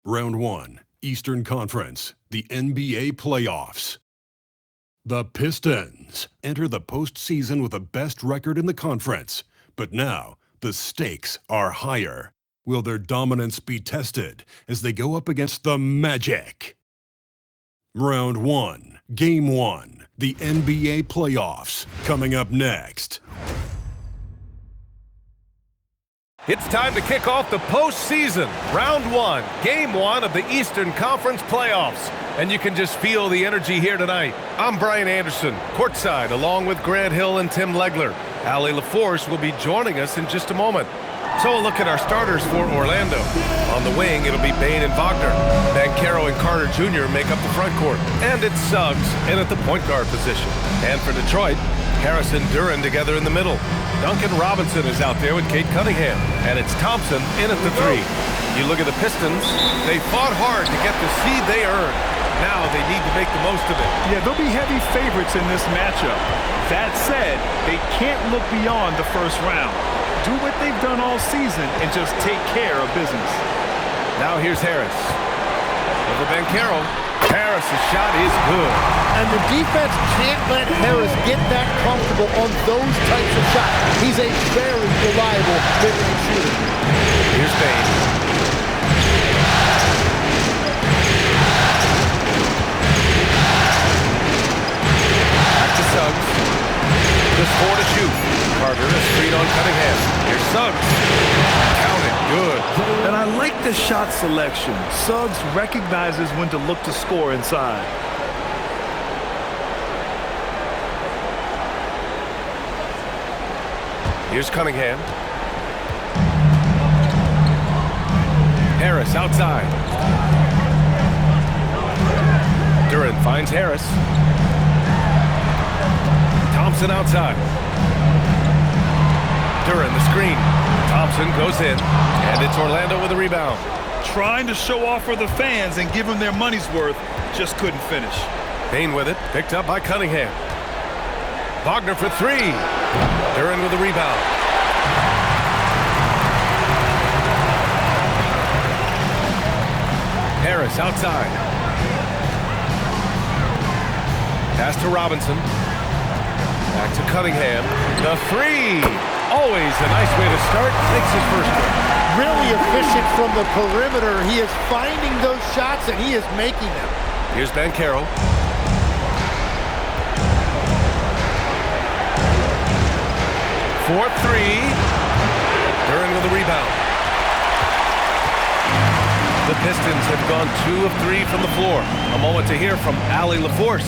Round 1, Eastern Conference, the NBA playoffs. The Pistons enter the postseason with the best record in the conference, but now the stakes are higher. Will their dominance be tested as they go up against the Magic? Round 1, Game 1, the NBA playoffs, coming up next. It's time to kick off the postseason. Round 1, Game 1 of the Eastern Conference playoffs. And you can just feel the energy here tonight. I'm Brian Anderson, courtside, along with Grant Hill and Tim Legler. Allie LaForce will be joining us in just a moment. So a look at our starters for Orlando. On the wing, it'll be Bane and Wagner. Banchero and Carter Jr. make up the front court. And it's Suggs in at the point guard position. And for Detroit, Harris and Duren together in the middle. Duncan Robinson is out there with Cade Cunningham. And it's Thompson in at the 3. You look at the Pistons, they fought hard to get the seed they earned. Now they need to make the most of it. Yeah, they'll be heavy favorites in this matchup. That said, they can't look beyond the first round. Do what they've done all season and just take care of business. Now here's Harris. Over Banchero. Harris' shot is good. And the defense can't let Harris get that comfortable on those types of shots. He's a very reliable mid-range shooter. Here's Bane. Back to Suggs. Just 4 to shoot. Carter, a screen on Cunningham. Here's Suggs. Count it, good. And I like the shot selection. Suggs recognizes when to look to score inside. Here's Cunningham. Harris outside. Duren finds Harris. Thompson outside. Duren the screen. Thompson goes in, and it's Orlando with a rebound. Trying to show off for the fans and give them their money's worth, just couldn't finish. Bane with it, picked up by Cunningham. Wagner for 3. Duren with a rebound. Harris outside. Pass to Robinson. Back to Cunningham. The 3. Always a nice way to start. Makes his first one. Really efficient from the perimeter. He is finding those shots, and he is making them. Here's Banchero. For 3. Duren with a rebound. The Pistons have gone 2 of 3 from the floor. A moment to hear from Allie LaForce.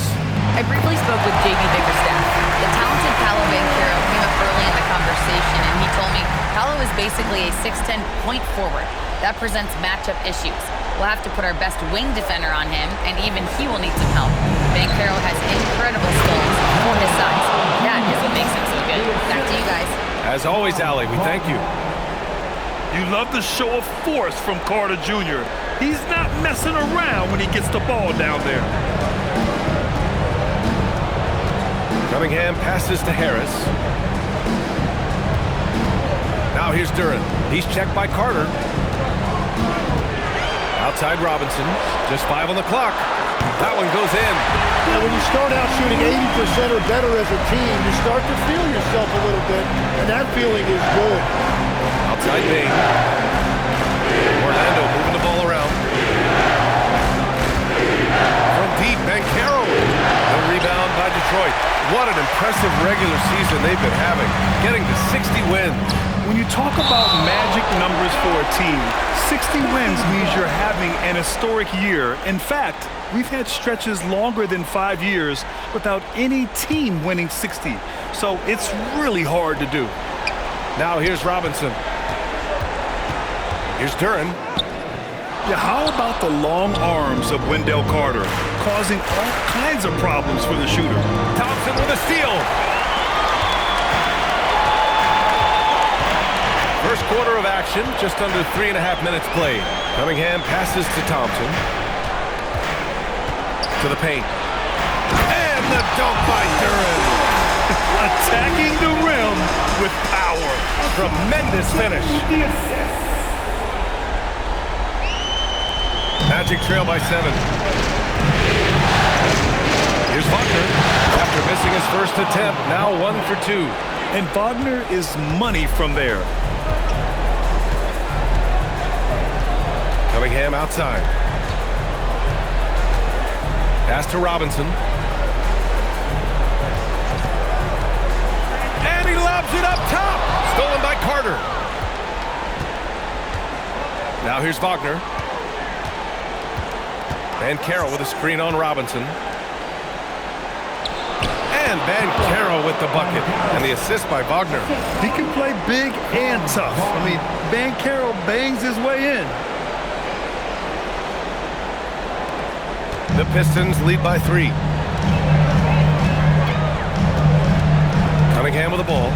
I briefly spoke with J.B. Bickerstaff. The talented Paolo Banchero came up early in the conversation, and he told me Paolo is basically a 6'10" point forward. That presents matchup issues. We'll have to put our best wing defender on him, and even he will need some help. Banchero has incredible skills for his size. That is what makes him so good. Back to you guys. As always, Allie, we thank you. You love the show of force from Carter Jr. He's not messing around when he gets the ball down there. Cunningham passes to Harris. Now here's Duren. He's checked by Carter. Outside Robinson. Just 5 on the clock. That one goes in. Now, when you start out shooting 80% or better as a team, you start to feel yourself a little bit, and that feeling is good. Outside Bane. Orlando moving the ball around. From deep, Banchero. The rebound by Detroit. What an impressive regular season they've been having. Getting to 60 wins. When you talk about magic numbers for a team, 60 wins means you're having an historic year. In fact, we've had stretches longer than 5 years without any team winning 60. So it's really hard to do. Now here's Robinson. Here's Duren. Yeah, how about the long arms of Wendell Carter, causing all kinds of problems for the shooter? Thompson with a steal. First quarter of action, just under 3.5 minutes played. Cunningham passes to Thompson. To the paint. And the dunk by Duren. Attacking the rim with power. Tremendous finish. Magic trail by 7. Here's Wagner. After missing his first attempt, now 1 for 2. And Wagner is money from there. Cunningham outside. Pass to Robinson. And he lobs it up top. Stolen by Carter. Now here's Wagner. Banchero with a screen on Robinson. And Banchero with the bucket. And the assist by Wagner. He can play big and tough. I mean, Banchero bangs his way in. The Pistons lead by 3. Cunningham with the ball.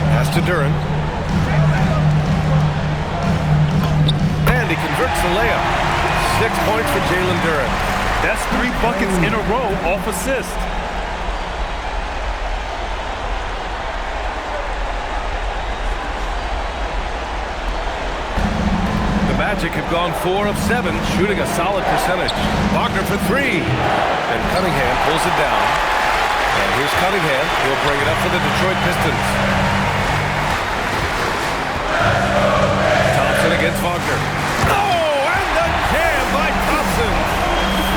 Pass to Duren. And he converts the layup. 6 points for Jalen Duren. That's 3 buckets in a row off assist. Magic have gone 4 of 7, shooting a solid percentage. Wagner for 3. And Cunningham pulls it down. And here's Cunningham. He'll bring it up for the Detroit Pistons. Thompson against Wagner. Oh, and the jam by Thompson.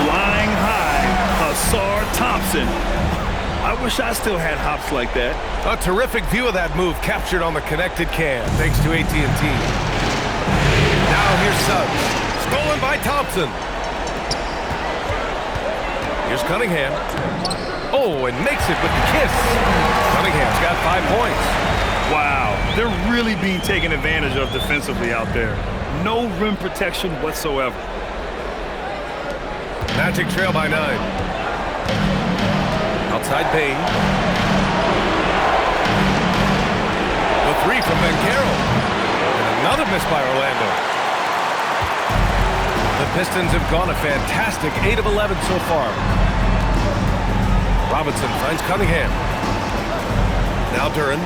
Flying high, Hasar Thompson. I wish I still had hops like that. A terrific view of that move captured on the connected cam, thanks to AT&T. Now here's Suggs. Stolen by Thompson. Here's Cunningham. Oh, and makes it with the kiss. Cunningham's got 5 points. Wow, they're really being taken advantage of defensively out there. No rim protection whatsoever. Magic trail by 9. Outside Payne. The 3 from Banchero. And another miss by Orlando. The Pistons have gone a fantastic 8 of 11 so far. Robinson finds Cunningham. Now Duren.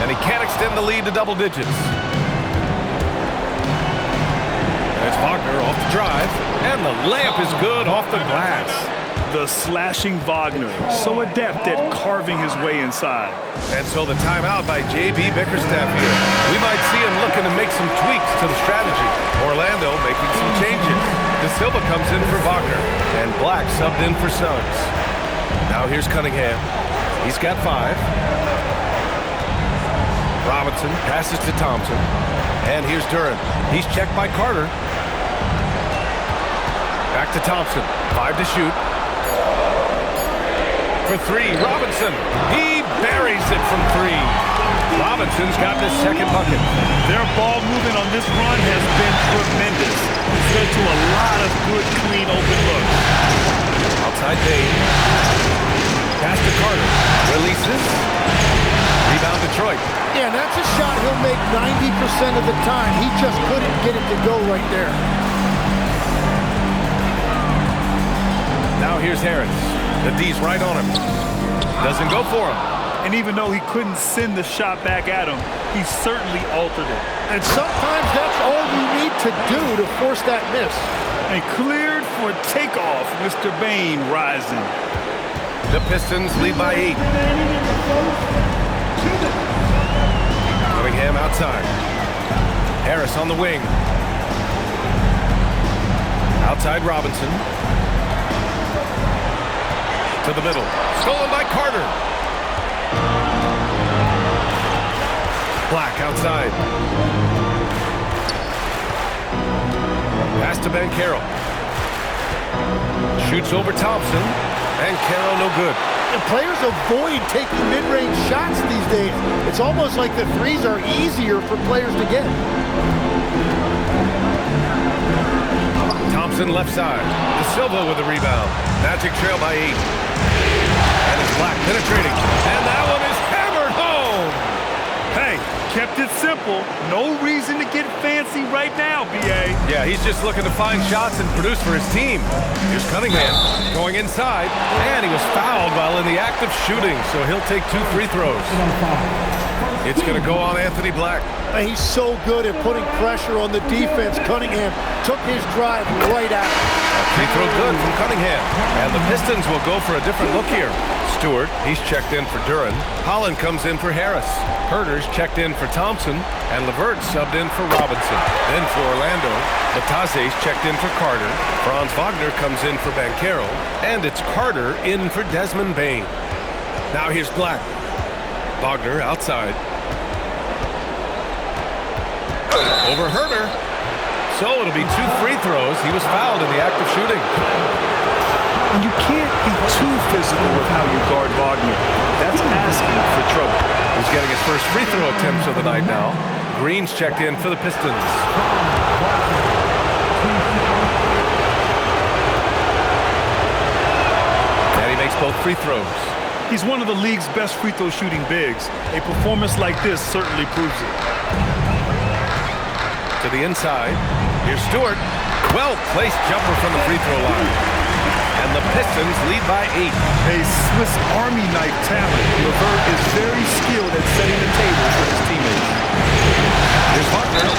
And he can't extend the lead to double digits. And it's Wagner off the drive. And the layup is good off the glass. The slashing Wagner, so adept at carving his way inside. And so the timeout by J.B. Bickerstaff here. We might see him looking to make some tweaks to the strategy. Orlando making some changes. De Silva comes in for Wagner. And Black subbed in for Suggs. Now here's Cunningham. He's got 5. Robinson passes to Thompson. And here's Duren. He's checked by Carter. Back to Thompson. 5 to shoot. For 3, Robinson. He buries it from 3. Robinson's got the second bucket. Their ball movement on this run has been tremendous. It's led to a lot of good, clean, open looks. Outside Payne. Pass to Carter. Releases. Rebound Detroit. Yeah, that's a shot he'll make 90% of the time. He just couldn't get it to go right there. Now here's Harris. The D's right on him. Doesn't go for him. And even though he couldn't send the shot back at him, he certainly altered it. And sometimes that's all you need to do to force that miss. And cleared for takeoff, Mr. Bain rising. The Pistons lead by 8. Cunningham outside. Harris on the wing. Outside Robinson. To the middle. Stolen by Carter. Black outside. Pass to Banchero. Shoots over Thompson. Banchero no good. And players avoid taking mid-range shots these days. It's almost like the threes are easier for players to get. Thompson left side. De Silva with the rebound. Magic trail by 8. And it's Black penetrating. And that one is hammered home. Hey, kept it simple. No reason to get fancy right now, B.A. Yeah, he's just looking to find shots and produce for his team. Here's Cunningham going inside. And he was fouled while in the act of shooting, so he'll take 2 free throws. It's going to go on Anthony Black. And he's so good at putting pressure on the defense. Cunningham took his drive right at him. Free throw good from Cunningham. And the Pistons will go for a different look here. Stewart, he's checked in for Duran. Holland comes in for Harris. Herder's checked in for Thompson. And LeVert subbed in for Robinson. Then for Orlando, Batase's checked in for Carter. Franz Wagner comes in for Banchero. And it's Carter in for Desmond Bane. Now here's Black. Wagner outside. Over Herder. So it'll be 2 free throws. He was fouled in the act of shooting. And you can't be too physical with how you guard Wagner. That's asking for trouble. He's getting his first free throw attempts of the night now. Green's checked in for the Pistons. And he makes both free throws. He's one of the league's best free throw shooting bigs. A performance like this certainly proves it. To the inside. Here's Stewart. Well-placed jumper from the free throw line. And the Pistons lead by 8. A Swiss Army knife talent. LeVert is very skilled at setting the table for his teammates. Here's Wagner.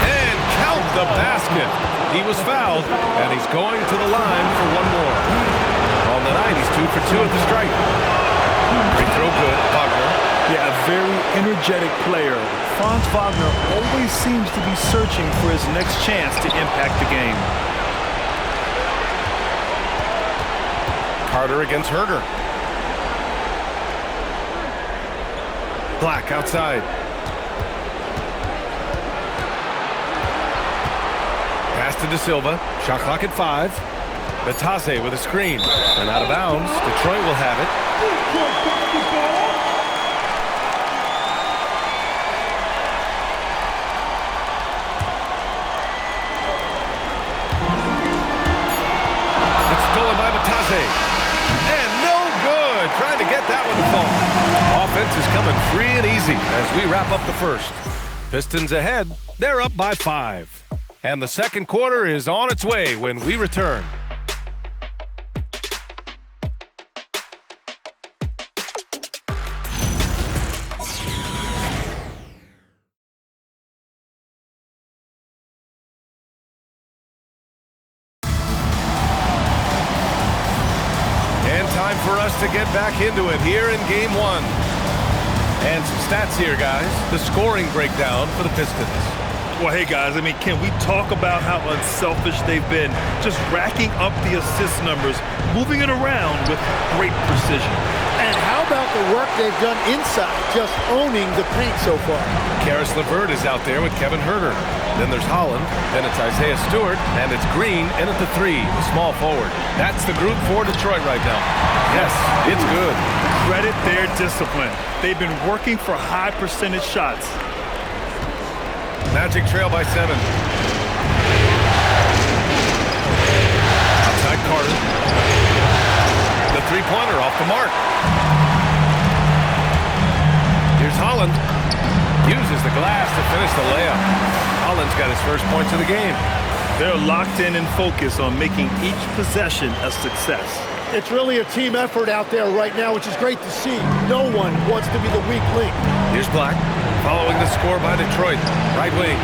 And count the basket. He was fouled, and he's going to the line for one more. On the night, he's 2 for 2 at the stripe. Free throw good, Wagner. Yeah, a very energetic player. Franz Wagner always seems to be searching for his next chance to impact the game. Carter against Herder. Black outside. Pass to De Silva. Shot clock at 5. Batase with a screen. And out of bounds. Detroit will have it. It's stolen by Batase. And no good. Trying to get that one to fall. Offense is coming free and easy as we wrap up the first. Pistons ahead. They're up by 5. And the second quarter is on its way when we return. Time for us to get back into it here in Game 1. And some stats here, guys. The scoring breakdown for the Pistons. Well, hey, guys, I mean, can we talk about how unselfish they've been? Just racking up the assist numbers, moving it around with great precision. And how about the work they've done inside, just owning the paint so far? Karis LeVert is out there with Kevin Herter. Then there's Holland, then it's Isaiah Stewart, and it's Green in at the 3, the small forward. That's the group for Detroit right now. Yes, it's good. Credit their discipline. They've been working for high percentage shots. Magic trail by 7. Outside Carter. The three-pointer off the mark. Here's Holland. Uses the glass to finish the layup. Holland's got his first points of the game. They're locked in and focused on making each possession a success. It's really a team effort out there right now, which is great to see. No one wants to be the weak link. Here's Black, following the score by Detroit. Right wing.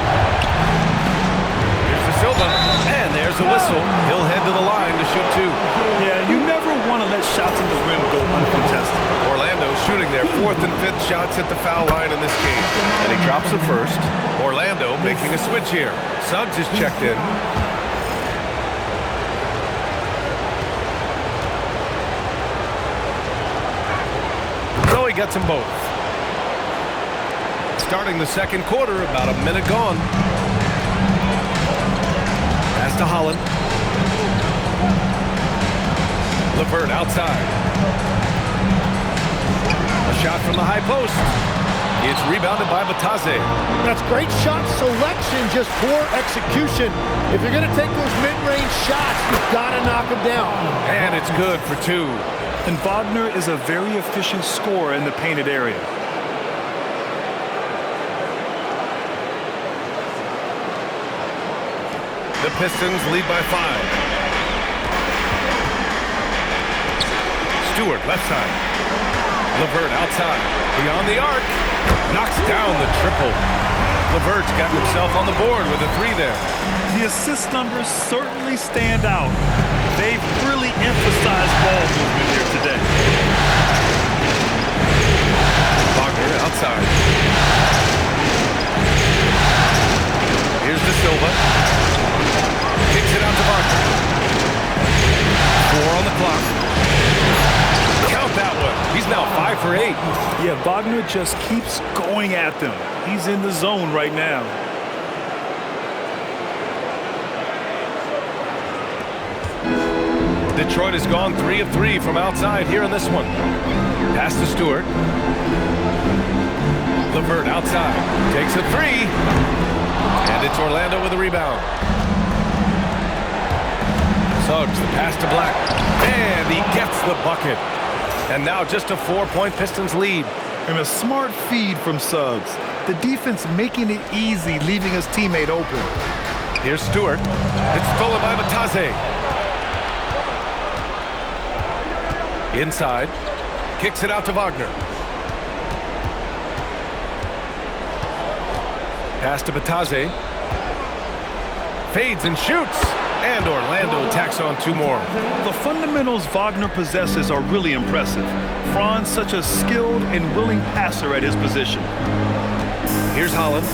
Here's De Silva, and there's the whistle. He'll head to the line to shoot 2. Yeah, you never want to let shots in the rim go uncontested. Orlando shooting their 4th and 5th shots at the foul line in this game. And he drops the first. Orlando making a switch here. Suggs is checked in. So he gets them both. Starting the second quarter, about a minute gone. Pass to Holland. LeVert outside. A shot from the high post. It's rebounded by Batase. That's great shot selection, just poor execution. If you're going to take those mid-range shots, you've got to knock them down. And it's good for 2. And Wagner is a very efficient scorer in the painted area. The Pistons lead by 5. Stewart left side. LeVert outside. Beyond the arc. Knocks down the triple. LeVert's got himself on the board with a 3 there. The assist numbers certainly stand out. They've really emphasized ball movement here today. Wagner outside. Here's De Silva. Kicks it out to Wagner. 4 on the clock. Count that one. He's now 5 for 8. Yeah, Wagner just keeps going at them. He's in the zone right now. Detroit has gone 3 of 3 from outside here in this one. Pass to Stewart. LeVert outside. Takes a 3. And it's Orlando with a rebound. Suggs, the pass to Black. And he gets the bucket. And now just a 4-point Pistons lead. And a smart feed from Suggs. The defense making it easy, leaving his teammate open. Here's Stewart. It's stolen by Matazze. Inside. Kicks it out to Wagner. Pass to Matazze. Fades and shoots. And Orlando tacks on 2 more. The fundamentals Wagner possesses are really impressive. Franz such a skilled and willing passer at his position. Here's Holland.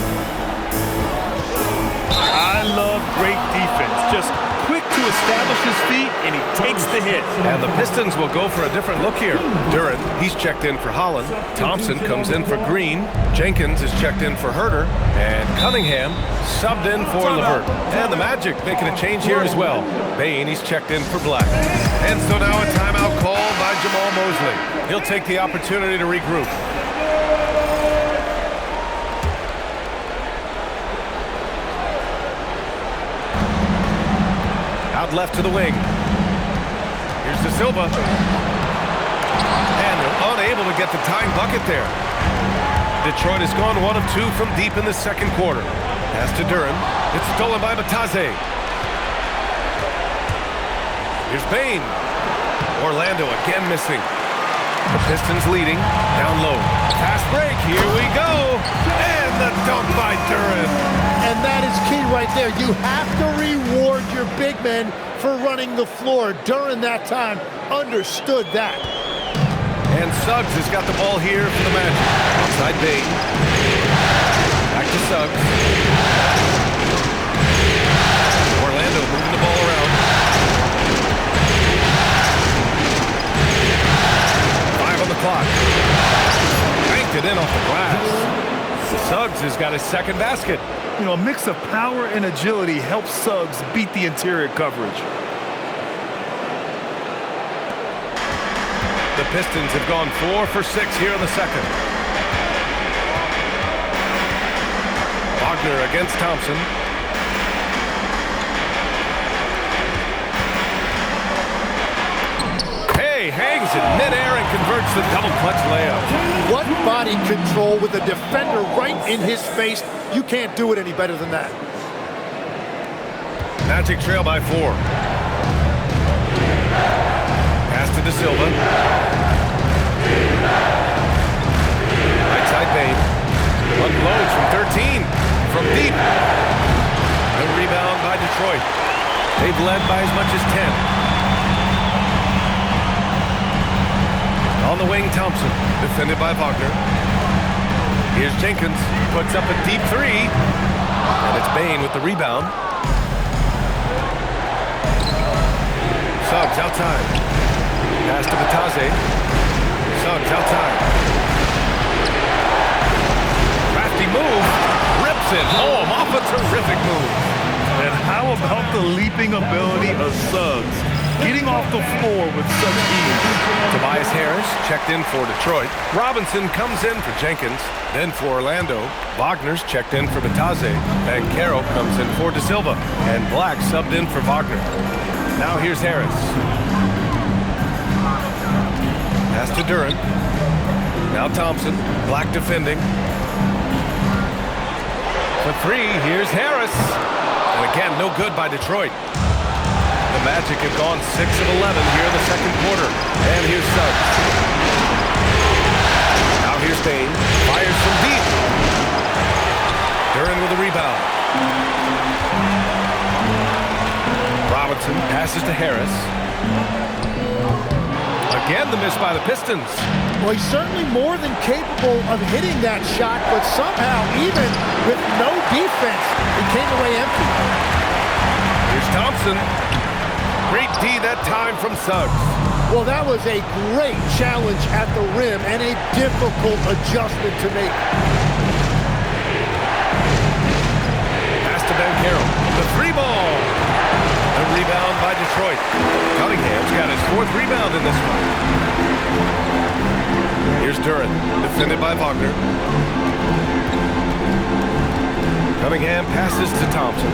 I love great defense. Just quick to establish his feet, and he takes the hit. And the Pistons will go for a different look here. Duren, he's checked in for Holland. Thompson comes in for Green. Jenkins is checked in for Herter. And Cunningham subbed in for LeVert. And the Magic making a change here as well. Bane, he's checked in for Black. And so now a timeout called by Jamal Mosley. He'll take the opportunity to regroup. Out left to the wing. Here's De Silva. And they're unable to get the tying bucket there. Detroit has gone 1 of 2 from deep in the second quarter. Pass to Duren. It's stolen by Matazze. Here's Bane. Orlando again missing. The Pistons leading. Down low. Fast break. Here we go. And the dunk by Duren. And that is key right there. You have to reward your big men for running the floor. Duren that time understood that. And Suggs has got the ball here for the Magic. Outside Bane. Back to Suggs. Orlando moving the ball around. 5 on the clock. Banked it in off the glass. Suggs has got his second basket. You know, a mix of power and agility helps Suggs beat the interior coverage. The Pistons have gone 4 for 6 here in the second. Wagner against Thompson. Hey, hangs in midair and converts the double clutch layup. What body control with a defender right in his face. You can't do it any better than that. Magic trail by 4. Pass to De Silva. Right side Bane. Unloads from 13. From deep. A rebound by Detroit. They've led by as much as 10. On the wing, Thompson. Defended by Wagner. Here's Jenkins. Puts up a deep 3. And it's Bane with the rebound. Suggs outside. Pass to Matazze. Suggs outside. Crafty move. Rips it home off a terrific move. And how about the leaping ability of Suggs? Getting off the floor with such ease. Tobias Harris checked in for Detroit. Robinson comes in for Jenkins. Then for Orlando. Wagner's checked in for Matazze. And Caro comes in for De Silva. And Black subbed in for Wagner. Now here's Harris. Pass to Duren. Now Thompson. Black defending. For 3, here's Harris. And again, no good by Detroit. The Magic have gone 6 of 11 here in the second quarter. And here's Suggs. Now here's Bane. Fires from deep. Thompson passes to Harris. Again, the miss by the Pistons. Well, he's certainly more than capable of hitting that shot, but somehow, even with no defense, he came away empty. Here's Thompson. Great D that time from Suggs. Well, that was a great challenge at the rim and a difficult adjustment to make. Pass to Ben Carroll. The three ball. A rebound by Detroit. Cunningham's got his 4th rebound in this one. Here's Duren, defended by Wagner. Cunningham passes to Thompson.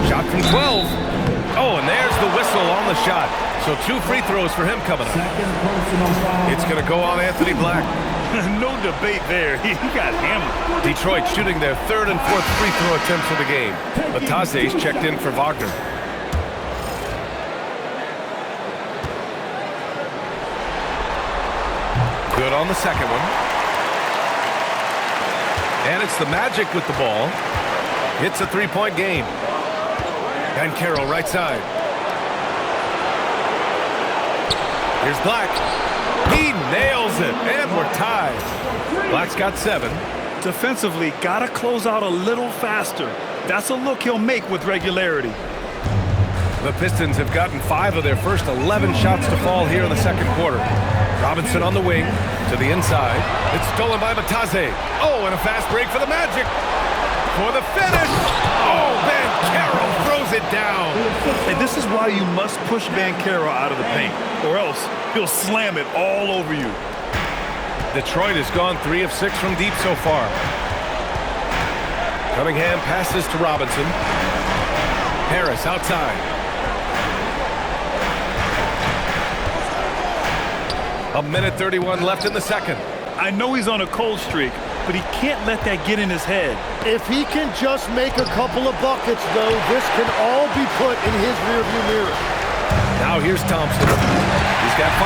Shot from 12. Oh, and there's the whistle on the shot. So 2 free throws for him coming up. It's going to go on Anthony Black. No debate there. He got hammered. Detroit shooting their 3rd and 4th free throw attempts of the game. Bataze's checked in for Wagner. Good on the second one. And it's the Magic with the ball. It's a 3-point game. And Carroll right side. Here's Black. He nails it, and we're tied. Black's got 7. Defensively, gotta close out a little faster. That's a look he'll make with regularity. The Pistons have gotten 5 of their first 11 shots to fall here in the second quarter. Robinson on the wing to the inside. It's stolen by Bataze. Oh, and a fast break for the Magic. For the finish. Oh, Banchero throws it down. And this is why you must push Banchero out of the paint, or else he'll slam it all over you. Detroit has gone 3 of 6 from deep so far. Cunningham passes to Robinson. Harris outside. A minute 31 left in the second. I know he's on a cold streak, but he can't let that get in his head. If he can just make a couple of buckets, though, this can all be put in his rearview mirror. Now here's Thompson. He's got 5.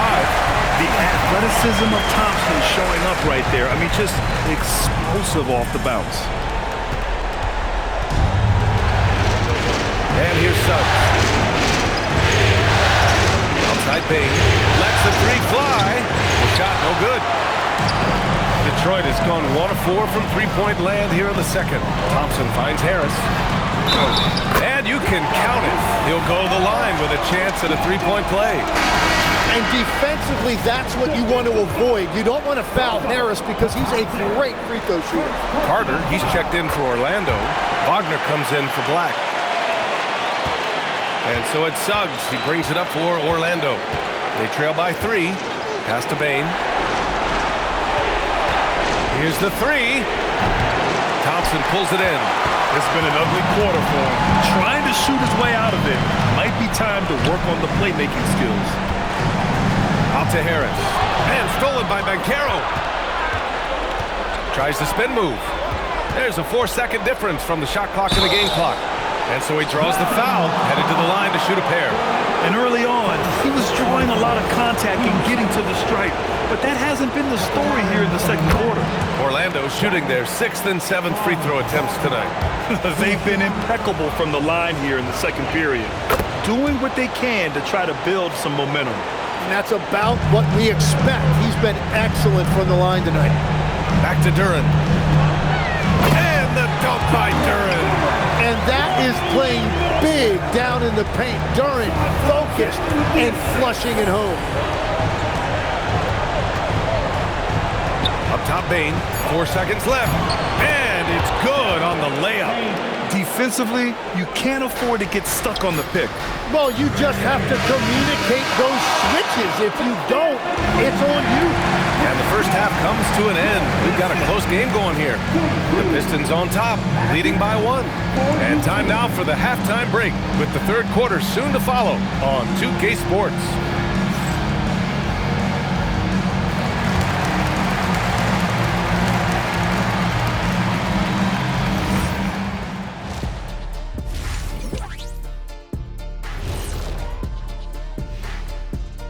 The athleticism of Thompson showing up right there. I mean, just explosive off the bounce. And here's Suggs. Outside Bain. Lets the 3 fly. The shot no good. Detroit has gone 1 of 4 from 3-point land here in the second. Thompson finds Harris. And you can count it. He'll go to the line with a chance at a 3-point play. And defensively, that's what you want to avoid. You don't want to foul Harris because he's a great free throw shooter. Carter, he's checked in for Orlando. Wagner comes in for Black. And so it's Suggs. He brings it up for Orlando. They trail by 3. Pass to Bain. Here's the 3. Thompson pulls it in. It's been an ugly quarter for him. Trying to shoot his way out of it. Might be time to work on the playmaking skills. Out to Harris. And stolen by Banchero. Tries the spin move. There's a 4-second difference from the shot clock and the game clock. And so he draws the foul, headed to the line to shoot a pair. And early on, he was drawing a lot of contact and getting to the stripe. But that hasn't been the story here in the second quarter. Orlando shooting their 6th and 7th free throw attempts tonight. They've been impeccable from the line here in the second period, doing what they can to try to build some momentum. And that's about what we expect. He's been excellent from the line tonight. Back to Duren. And the dunk by Duren. And that is playing big down in the paint. Duren focused and flushing it home. Up top, Bain. 4 seconds left. And it's good on the layup. Defensively, you can't afford to get stuck on the pick. Well, you just have to communicate those switches. If you don't, it's on you. And the first half comes to an end. We've got a close game going here. The Pistons on top, leading by 1. And time now for the halftime break, with the third quarter soon to follow on 2K Sports.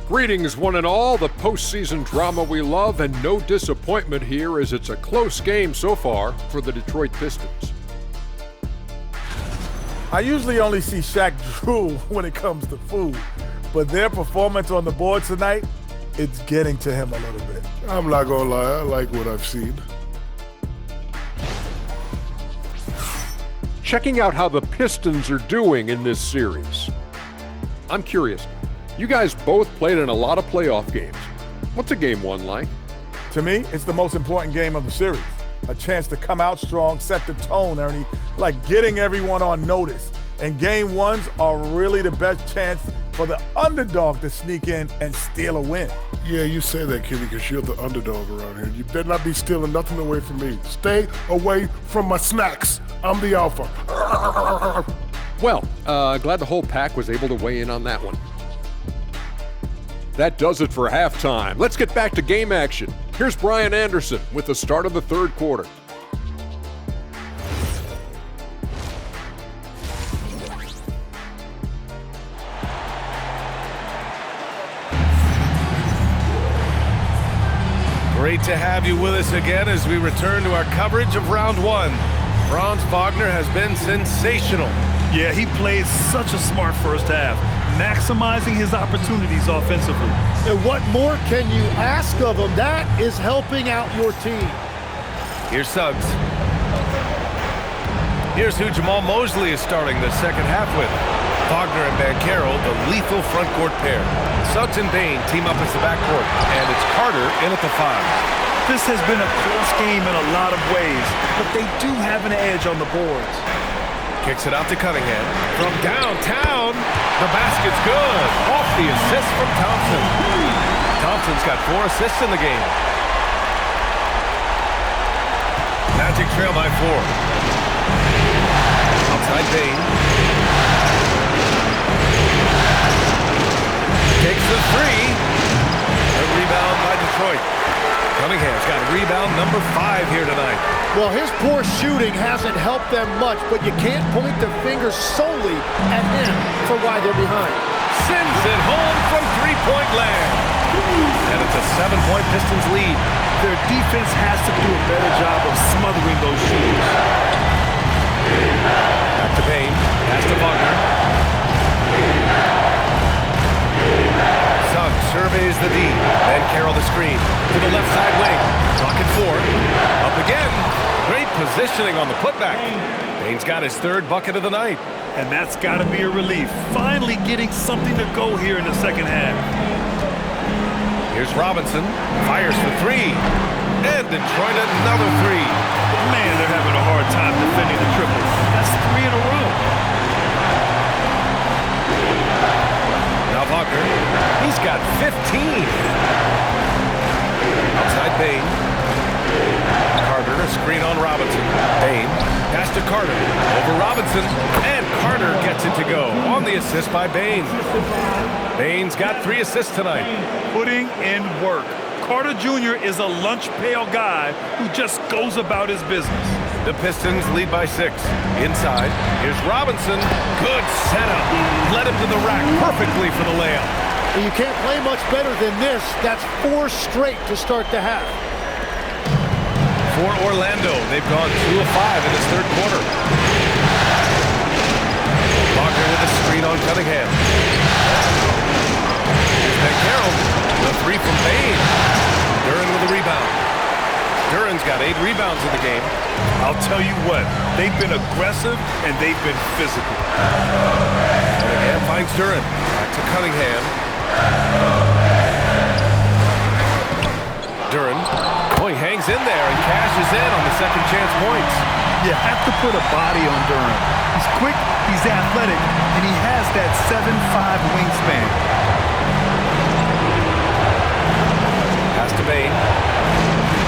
Greetings, one and all. The postseason drama we love, and no disappointment here as it's a close game so far for the Detroit Pistons. I usually only see Shaq drool when it comes to food, but their performance on the board tonight, it's getting to him a little bit. I'm not gonna lie, I like what I've seen. Checking out how the Pistons are doing in this series. I'm curious, you guys both played in a lot of playoff games. What's a game one like? To me, it's the most important game of the series. A chance to come out strong, set the tone, Ernie, like getting everyone on notice. And game ones are really the best chance for the underdog to sneak in and steal a win. Yeah, you say that, Kenny, because you're the underdog around here. You better not be stealing nothing away from me. Stay away from my snacks. I'm the alpha. Well, glad the whole pack was able to weigh in on that one. That does it for halftime. Let's get back to game action. Here's Brian Anderson with the start of the third quarter. Great to have you with us again as we return to our coverage of round one. Franz Wagner has been sensational. Yeah, he played such a smart first half, maximizing his opportunities offensively. And what more can you ask of him? That is helping out your team. Here's Suggs. Here's who Jamal Mosley is starting the second half with. Wagner and Banchero, the lethal front court pair. Suggs and Bane team up as the backcourt, and it's Carter in at the 5. This has been a close game in a lot of ways, but they do have an edge on the boards. Kicks it out to Cunningham. From downtown, the basket's good. Off the assist from Thompson. Thompson's got 4 assists in the game. Magic trail by 4. Outside Bane. Takes the 3. A rebound by Detroit. Cunningham's got rebound number 5 here tonight. Well, his poor shooting hasn't helped them much, but you can't point the finger solely at him for why they're behind. Sends it home from three-point land. And it's a 7-point Pistons lead. Their defense has to do a better job of smothering those shooters. Back to Payne. Pass to Wagner. Suggs surveys the D. Then Carroll the screen. To the left side wing. Pocket 4. Up again. Great positioning on the putback. Payne's got his 3rd bucket of the night. And that's got to be a relief. Finally getting something to go here in the second half. Here's Robinson. Fires for 3. And Detroit another 3. Man, they're having a hard time defending the triple. That's 3 in a row. Now Wagner. He's got 15. Outside Bane. Carter, a screen on Robinson. Bane, pass to Carter. Over Robinson. And Carter gets it to go on the assist by Bane. Bane's got 3 assists tonight. Putting in work. Carter Jr. is a lunch pail guy who just goes about his business. The Pistons lead by 6. Inside, here's Robinson. Good setup. Led him to the rack perfectly for the layup. And you can't play much better than this. That's 4 straight to start the half. For Orlando, they've gone 2 of 5 in this third quarter. Wagner with a screen on Cunningham. Here's Banchero. The 3 from Bane. Duren with a rebound. Duren's got 8 rebounds in the game. I'll tell you what, they've been aggressive and they've been physical. Cunningham finds Duren. Back to Cunningham. Duren. Oh, he hangs in there and cashes in on the second chance points. You have to put a body on Duren. He's quick, he's athletic, and he has that 7'5" wingspan. Pass to Bane.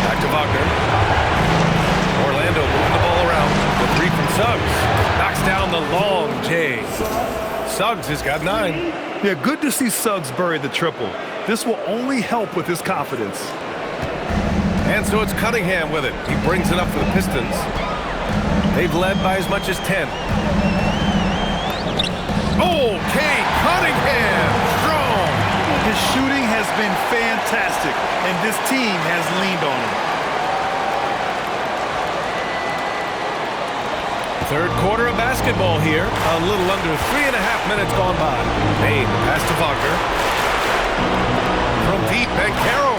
Back to Wagner. Orlando moving the ball around. The 3 from Suggs. Knocks down the long J. Suggs has got 9. Yeah, good to see Suggs bury the triple. This will only help with his confidence. And so it's Cunningham with it. He brings it up for the Pistons. They've led by as much as 10. Okay, Cunningham, strong. His shooting has been fantastic, and this team has leaned on him. Third quarter of basketball here. A little under 3.5 minutes gone by. Payne, pass to Wagner. From deep, Bankero.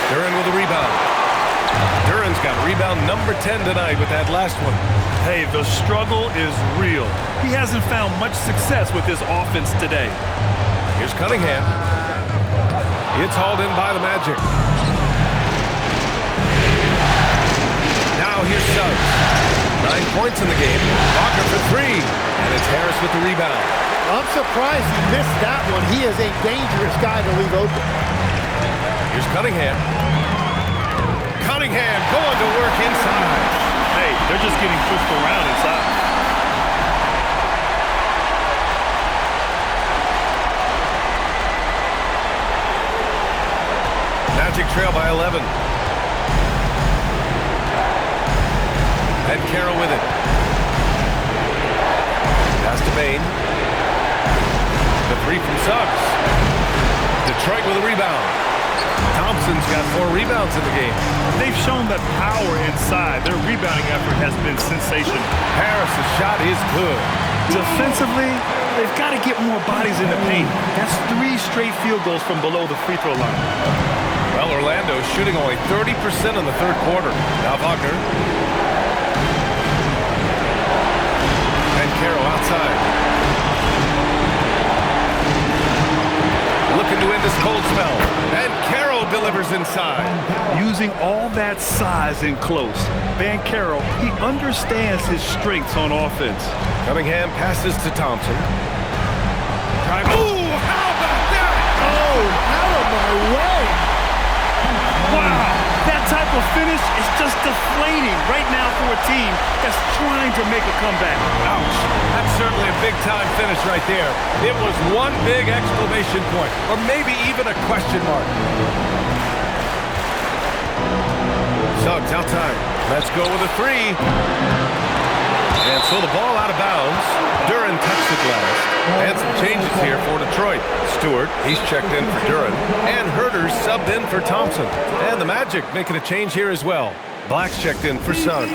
Duran with a rebound. Duran's got rebound number 10 tonight with that last one. Hey, the struggle is real. He hasn't found much success with his offense today. Here's Cunningham. It's hauled in by the Magic. Now here's Suggs. 9 points in the game. Wagner for 3. And it's Harris with the rebound. I'm surprised he missed that one. He is a dangerous guy to leave open. Here's Cunningham. Cunningham going to work inside. Hey, they're just getting pushed around inside. Magic trail by 11. And Carroll with it. Pass to Payne. The 3 from Suggs. Detroit with a rebound. Thompson's got 4 rebounds in the game. They've shown that power inside. Their rebounding effort has been sensational. Harris' shot is good. Defensively, they've got to get more bodies in the paint. That's 3 straight field goals from below the free throw line. Well, Orlando's shooting only 30% in the third quarter. Now Wagner. And Carroll outside. Looking to end this cold spell. And Carroll delivers inside. Using all that size in close, Bankero, he understands his strengths on offense. Cunningham passes to Thompson. Ooh, how about that? Oh, out of my way. Wow, that type of finish is just deflating right now for a team that's trying to make a comeback. Ouch. That's certainly a big-time finish right there. It was one big exclamation point, or maybe even a question mark. Suggs outside. Let's go with a 3. And so the ball out of bounds. Duran touched it last. And some changes here for Detroit. Stewart, he's checked in for Duran. And Herter's subbed in for Thompson. And the Magic making a change here as well. Black's checked in for Suggs.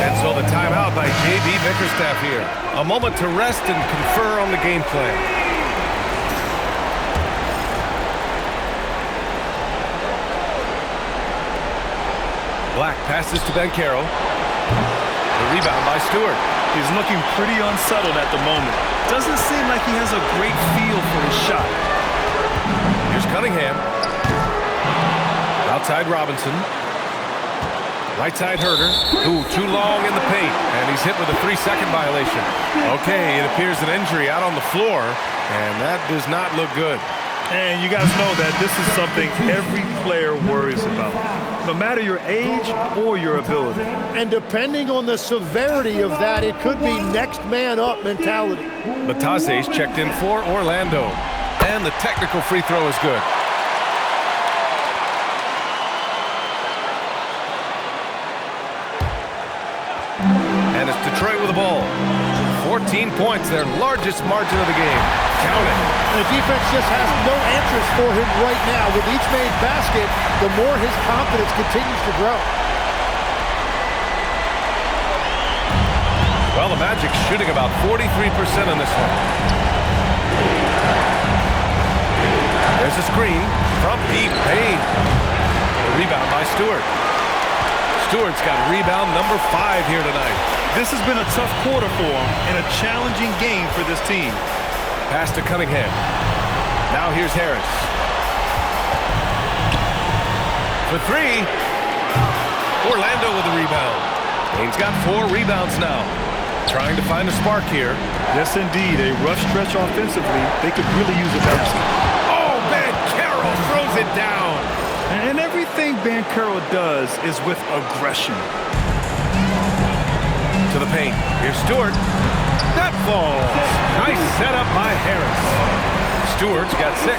And so the timeout by J.B. Bickerstaff here. A moment to rest and confer on the game plan. Black passes to Bankero. The rebound by Stewart. He's looking pretty unsettled at the moment. Doesn't seem like he has a great feel for his shot. Here's Cunningham. Outside Robinson. Right side Herter. Ooh, too long in the paint. And he's hit with a 3-second violation. Okay, it appears an injury out on the floor. And that does not look good. And you guys know that this is something every player worries about, no matter your age or your ability. And depending on the severity of that, it could be next man up mentality. Batase's checked in for Orlando. And the technical free throw is good. And it's Detroit with the ball. 14 points, their largest margin of the game. Count it. The defense just has no answers for him right now. With each made basket, the more his confidence continues to grow. Well, the Magic's shooting about 43% in this one. There's a screen from deep. Payne. The rebound by Stewart. Stewart's got rebound number 5 here tonight. This has been a tough quarter for him and a challenging game for this team. Pass to Cunningham. Now here's Harris. For 3. Orlando with the rebound. Payne's got 4 rebounds now. Trying to find a spark here. Yes, indeed. A rough stretch offensively. They could really use a basket. Oh, Bankero throws it down. And everything Bankero does is with aggression. To the paint. Here's Stewart. That falls. Nice setup by Harris. Stewart's got 6.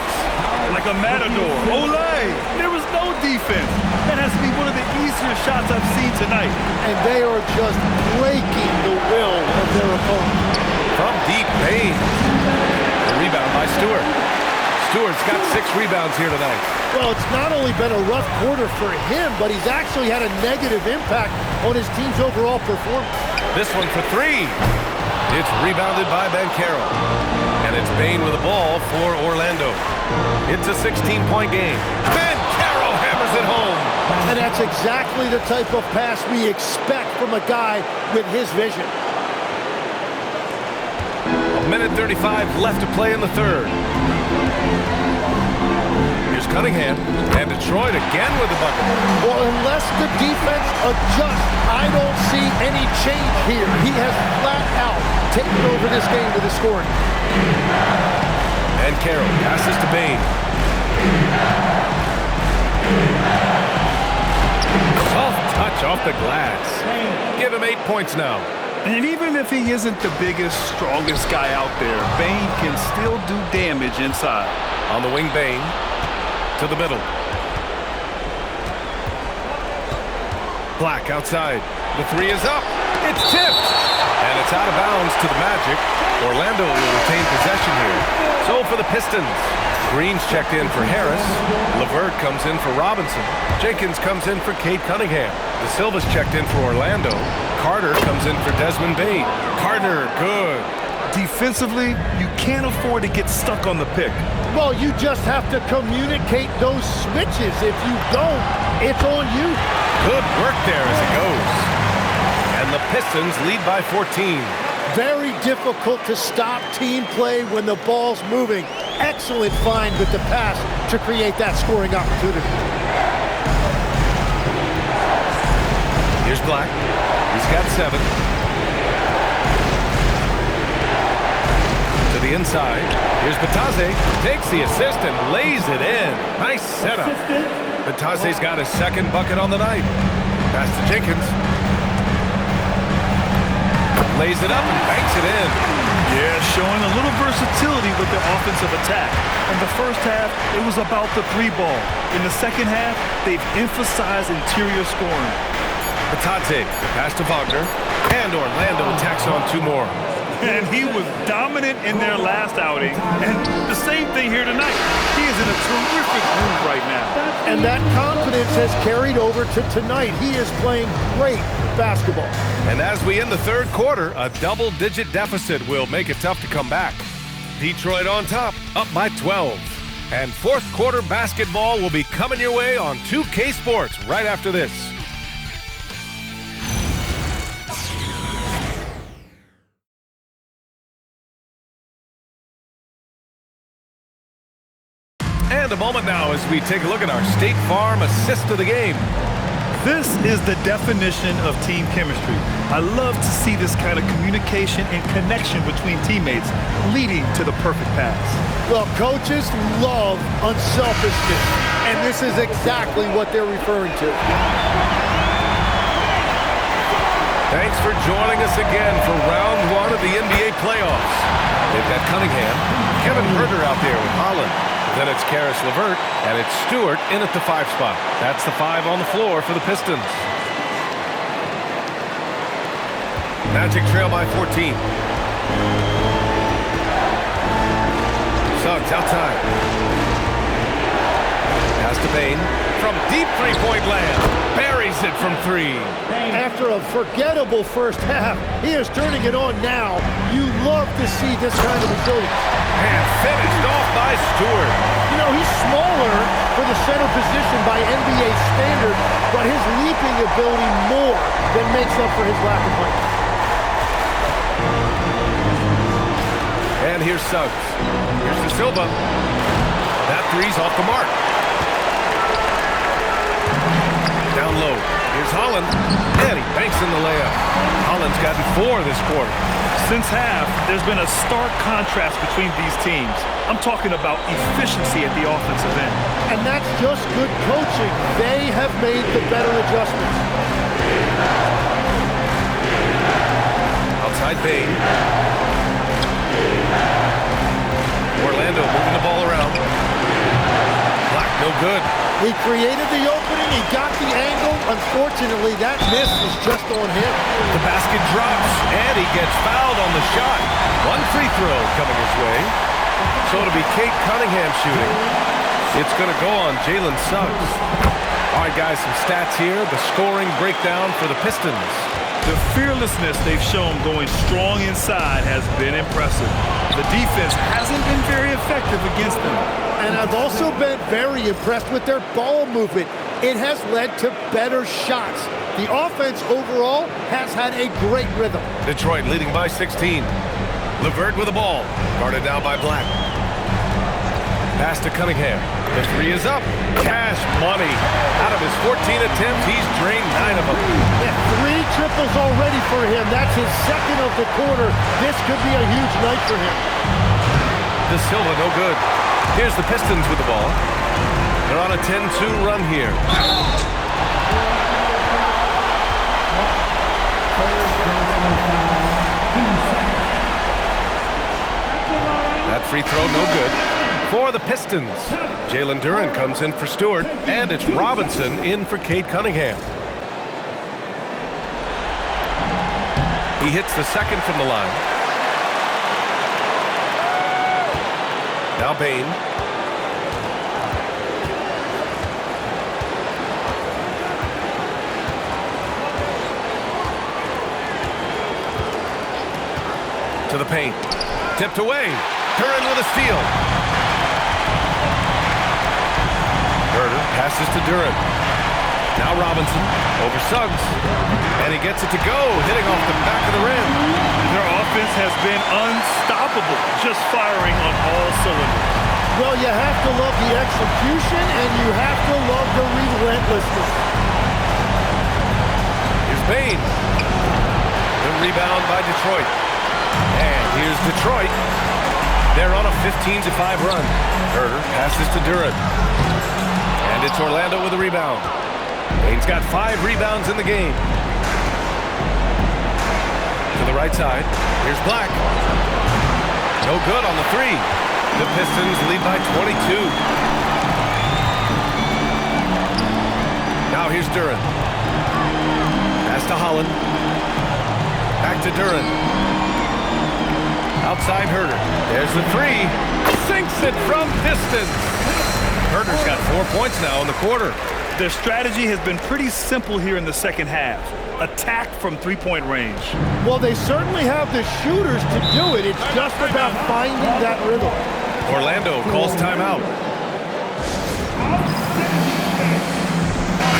Like a matador. Olay! There was no defense. That has to be one of the easier shots I've seen tonight. And they are just breaking the will of their opponent. From deep, Payne. The rebound by Stewart. Stewart's got 6 rebounds here tonight. Well, it's not only been a rough quarter for him, but he's actually had a negative impact on his team's overall performance. This one for three. It's rebounded by Banchero. And it's Bane with the ball for Orlando. It's a 16-point game. Banchero hammers it home. And that's exactly the type of pass we expect from a guy with his vision. A minute 35 left to play in the third. Here's Cunningham, and Detroit again with the bucket. Well, unless the defense adjusts, I don't see any change here. He has flat out taken over this game with the scoring. And Carroll passes to Bane. Soft touch off the glass. Give him 8 points now. And even if he isn't the biggest, strongest guy out there, Bane can still do damage inside. On the wing, Bane. To the middle. Black outside. The three is up. It's tipped. And it's out of bounds to the Magic. Orlando will retain possession here. So for the Pistons. Green's checked in for Harris. LeVert comes in for Robinson. Jenkins comes in for Cade Cunningham. De Silva's checked in for Orlando. Carter comes in for Desmond Bane. Carter, good. Defensively, you can't afford to get stuck on the pick. Well, you just have to communicate those switches. If you don't, it's on you. Good work there as it goes. And the Pistons lead by 14. Very difficult to stop team play when the ball's moving. Excellent find with the pass to create that scoring opportunity. Here's Black. He's got 7. To the inside. Here's Batase. Takes the assist and lays it in. Nice setup. Batase's got his second bucket on the night. Pass to Jenkins. Lays it up and banks it in. Yeah, showing a little versatility with their offensive attack. In the first half, it was about the 3-ball. In the second half, they've emphasized interior scoring. Batase, the pass to Wagner. And Orlando tacks on 2 more. And he was dominant in their last outing. And the same thing here tonight. He is in a terrific groove right now. And that confidence has carried over to tonight. He is playing great basketball. And as we end the third quarter, a double-digit deficit will make it tough to come back. Detroit on top, up by 12. And fourth quarter basketball will be coming your way on 2K Sports right after this. And a moment now as we take a look at our State Farm assist of the game. This is the definition of team chemistry. I love to see this kind of communication and connection between teammates leading to the perfect pass. Well, coaches love unselfishness, and this is exactly what they're referring to. Thanks for joining us again for round 1 of the NBA playoffs. They've got Cunningham, Kevin Herter out there with Holland. Then it's Karis LeVert, and it's Stewart in at the 5 spot. That's the 5 on the floor for the Pistons. Magic trail by 14. Suggs outside. Pass to Bane from deep three-point land. Buries it from 3. After a forgettable first half, he is turning it on now. You love to see this kind of resilience. And finished off by Stewart. You know, he's smaller for the center position by NBA standards, but his leaping ability more than makes up for his lack of height. And here's Suggs. Here's De Silva. That 3's off the mark. Down low. Here's Holland. And he banks in the layup. Holland's gotten 4 this quarter. Since half, there's been a stark contrast between these teams. I'm talking about efficiency at the offensive end. And that's just good coaching. They have made the better adjustments. Outside Bane. Orlando moving the ball around. Black, no good. He created the opening, he got the angle. Unfortunately, that miss is just on him. The basket drops, and he gets fouled on the shot. 1 free throw coming his way. So it'll be Cade Cunningham shooting. It's going to go on Jalen Suggs. All right, guys, some stats here. The scoring breakdown for the Pistons. The fearlessness they've shown going strong inside has been impressive. The defense hasn't been very effective against them. And I've also been very impressed with their ball movement. It has led to better shots. The offense overall has had a great rhythm. Detroit leading by 16. LeVert with the ball. Guarded now by Black. Pass to Cunningham. The three is up. Cash money. Out of his 14 attempts, he's drained 9 of them. Yeah, 3 triples already for him. That's his second of the quarter. This could be a huge night for him. De Silva, no good. Here's the Pistons with the ball. They're on a 10-2 run here. That free throw, no good. For the Pistons, Jalen Duren comes in for Stewart, and it's Robinson in for Cade Cunningham. He hits the second from the line. Now Bain. To the paint. Tipped away. Duren with a steal. Herter passes to Duren. Now Robinson over Suggs. And he gets it to go, hitting off the back of the rim. Their offense has been unstoppable, just firing on all cylinders. Well, you have to love the execution, and you have to love the relentlessness. Here's Bain. The rebound by Detroit. And here's Detroit. They're on a 15-5 run. Herter passes to Duren. And it's Orlando with the rebound. Bain's got 5 rebounds in the game. To the right side. Here's Black. No good on the three. The Pistons lead by 22. Now here's Duren. Pass to Holland. Back to Duren. Outside Herter. There's the three. Sinks it from distance. Herter's got 4 points now in the quarter. Their strategy has been pretty simple here in the second half. Attack from three-point range. Well, they certainly have the shooters to do it. It's just about finding that rhythm. Orlando calls timeout.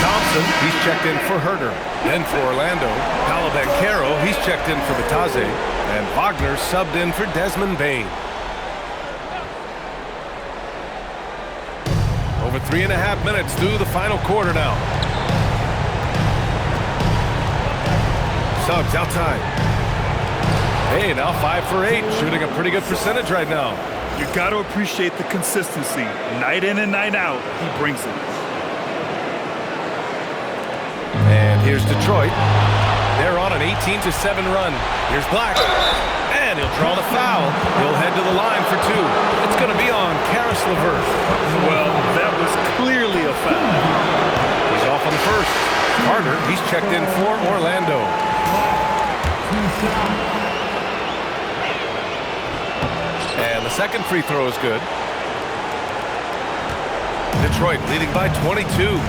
Thompson, he's checked in for Herter. Then for Orlando, Paolo, he's checked in for Batase. And Wagner subbed in for Desmond Bain. Over 3.5 minutes through the final quarter now. Suggs outside. Hey, now 5 for 8, shooting a pretty good percentage right now. You got to appreciate the consistency. Night in and night out, he brings it. And here's Detroit. They're on an 18-7 run. Here's Black. And he'll draw the foul. He'll head to the line for 2. It's going to be on Caris LeVert. Well, that was clearly a foul. He's off on the first. Carter, he's checked in for Orlando. And the second free throw is good. Detroit leading by 22.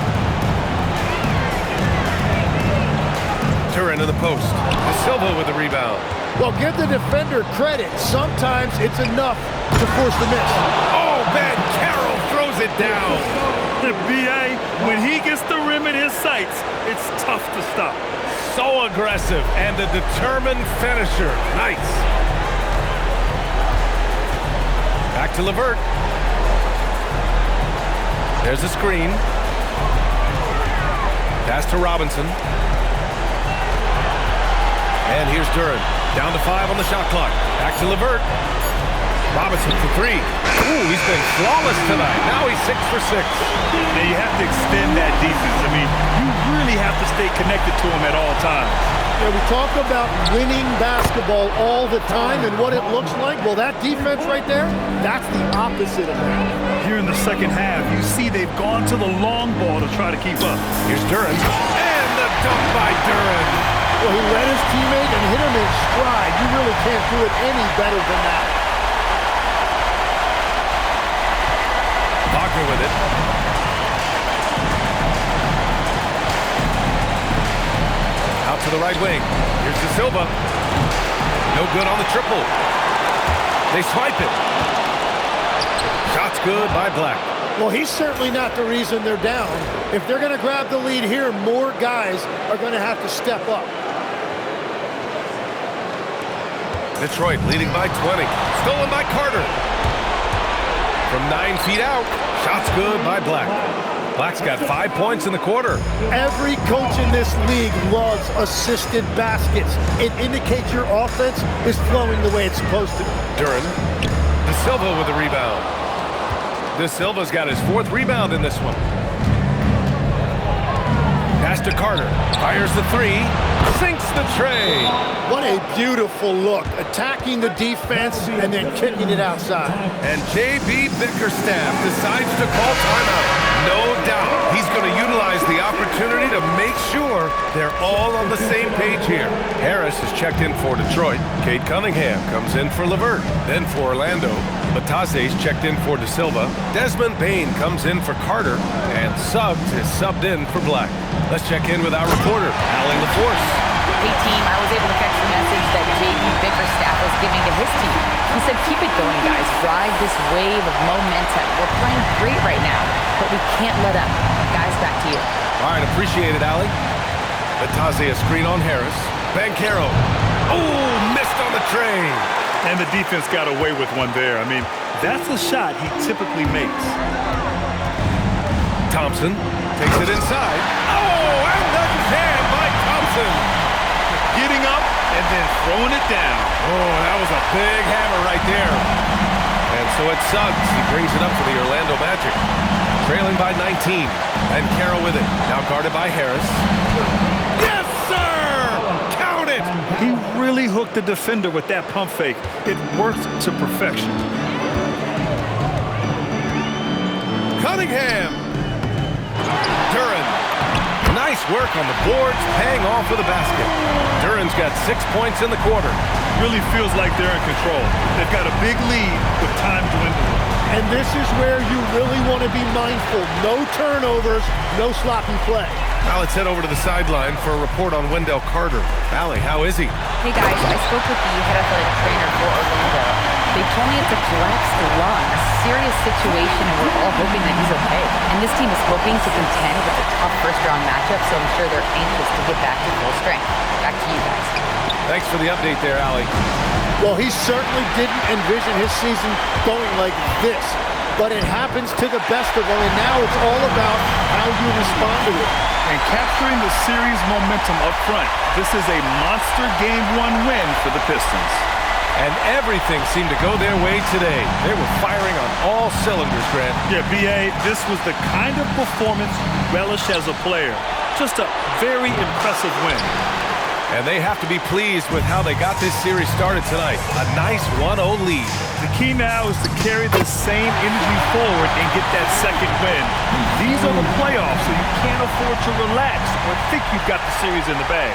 Duren in the post. De Silva with the rebound. Well, give the defender credit. Sometimes it's enough to force the miss. Oh, man, Carroll throws it down. The B.A., when he gets the rim in his sights, it's tough to stop. So aggressive and a determined finisher. Nice. Back to LeVert. There's a screen. Pass to Robinson. And here's Duren. Down to 5 on the shot clock. Back to LeVert. Robinson for 3. Ooh, he's been flawless tonight. Now he's 6 for 6. Now you have to extend that defense. I mean, you really have to stay connected to him at all times. Yeah, we talk about winning basketball all the time and what it looks like. Well, that defense right there, that's the opposite of that. Here in the second half, you see they've gone to the long ball to try to keep up. Here's Duren. And the dunk by Duren. Well, he led his teammate and hit him in stride. You really can't do it any better than that. Wagner with it. Out to to the right wing. Here's De Silva. No good on the triple. They swipe it. Shot's good by Black. Well, he's certainly not the reason they're down. If they're going to grab the lead here, more guys are going to have to step up. Detroit leading by 20. Stolen by Carter. From 9 feet out. Shot's good by Black. Black's got 5 points in the quarter. Every coach in this league loves assisted baskets. It indicates your offense is flowing the way it's supposed to. Duren. De Silva with the rebound. De Silva's got his 4th rebound in this one. Pass to Carter. Fires the 3. Sinks the tray. What a beautiful look. Attacking the defense and then kicking it outside. And J.B. Bickerstaff decides to call timeout. No doubt he's going to utilize the opportunity to make sure they're all on the same page here. Harris is checked in for Detroit. Cade Cunningham comes in for LeVert. Then for Orlando, Batase's checked in for De Silva. Desmond Bane comes in for Carter. And Suggs is subbed in for Black. Let's check in with our reporter, Allie LaForce. Hey, team, I was able to catch the message that J.B. Bickerstaff was giving to his team. He said, keep it going, guys. Ride this wave of momentum. We're playing great right now, but we can't let up. Guys, back to you. All right, appreciate it, Allie. Batase a screen on Harris. Banchero. Oh, missed on the tray. And the defense got away with one there. I mean, that's a shot he typically makes. Thompson takes it inside. Oh, and the jam by Thompson. Getting up and then throwing it down. Oh, that was a big hammer right there. And so it's Suggs. He brings it up for the Orlando Magic. Trailing by 19. And Carroll with it. Now guarded by Harris. Yes, sir! Count it! He really hooked the defender with that pump fake. It worked to perfection. Cunningham. Duren. Nice work on the boards, paying off with a basket. Duren's got 6 points in the quarter. Really feels like they're in control. They've got a big lead with time dwindling. And this is where you really want to be mindful. No turnovers, no sloppy play. Now let's head over to the sideline for a report on Wendell Carter. Allie, how is he? Hey, guys, I spoke with the head athletic trainer for Orlando. They told me it's a collapsed lung, a serious situation, and we're all hoping that he's okay. And this team is hoping to contend with a tough first-round matchup, so I'm sure they're anxious to get back to full strength. Back to you guys. Thanks for the update there, Allie. Well, he certainly didn't envision his season going like this, but it happens to the best of them, and now it's all about how you respond to it. And capturing the series momentum up front, this is a monster Game 1 win for the Pistons. And everything seemed to go their way today. They were firing on all cylinders, Grant. Yeah, B.A., this was the kind of performance you relish as a player. Just a very impressive win. And they have to be pleased with how they got this series started tonight. A nice 1-0 lead. The key now is to carry this same energy forward and get that second win. These are the playoffs, so you can't afford to relax or think you've got the series in the bag.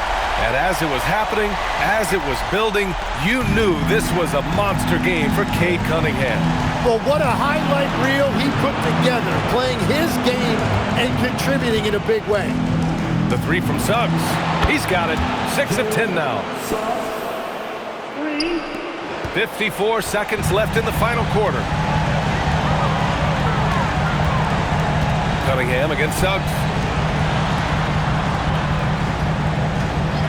And as it was happening, as it was building, you knew this was a monster game for Cade Cunningham. Well, what a highlight reel he put together, playing his game and contributing in a big way. The 3 from Suggs. He's got it. 6 of 10 now. 54 seconds left in the final quarter. Cunningham against Suggs.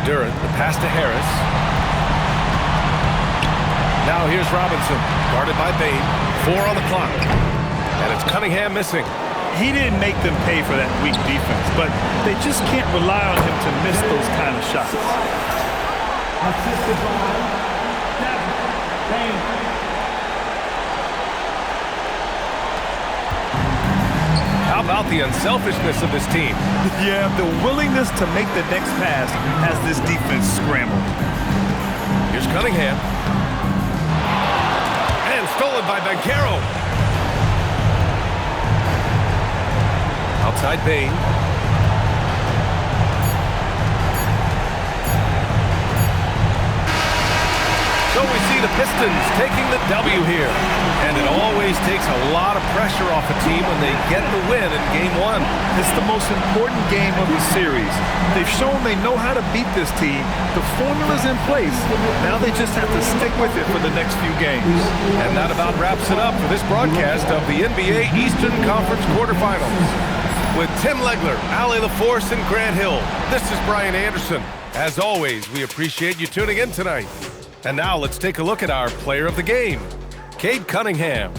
Duren, the pass to Harris. Now here's Robinson, guarded by Bane. 4 on the clock. And it's Cunningham missing. He didn't make them pay for that weak defense, but they just can't rely on him to miss those kind of shots. How about the unselfishness of this team? Yeah, the willingness to make the next pass has this defense scrambled. Here's Cunningham. And stolen by Banchero. Outside Bane. So we see the Pistons taking the W here. And it always takes a lot of pressure off a team when they get the win in Game 1. It's the most important game of the series. They've shown they know how to beat this team. The formula's in place. Now they just have to stick with it for the next few games. And that about wraps it up for this broadcast of the NBA Eastern Conference quarterfinals. With Tim Legler, Allie LaForce, and Grant Hill, this is Brian Anderson. As always, we appreciate you tuning in tonight. And now let's take a look at our player of the game, Cade Cunningham.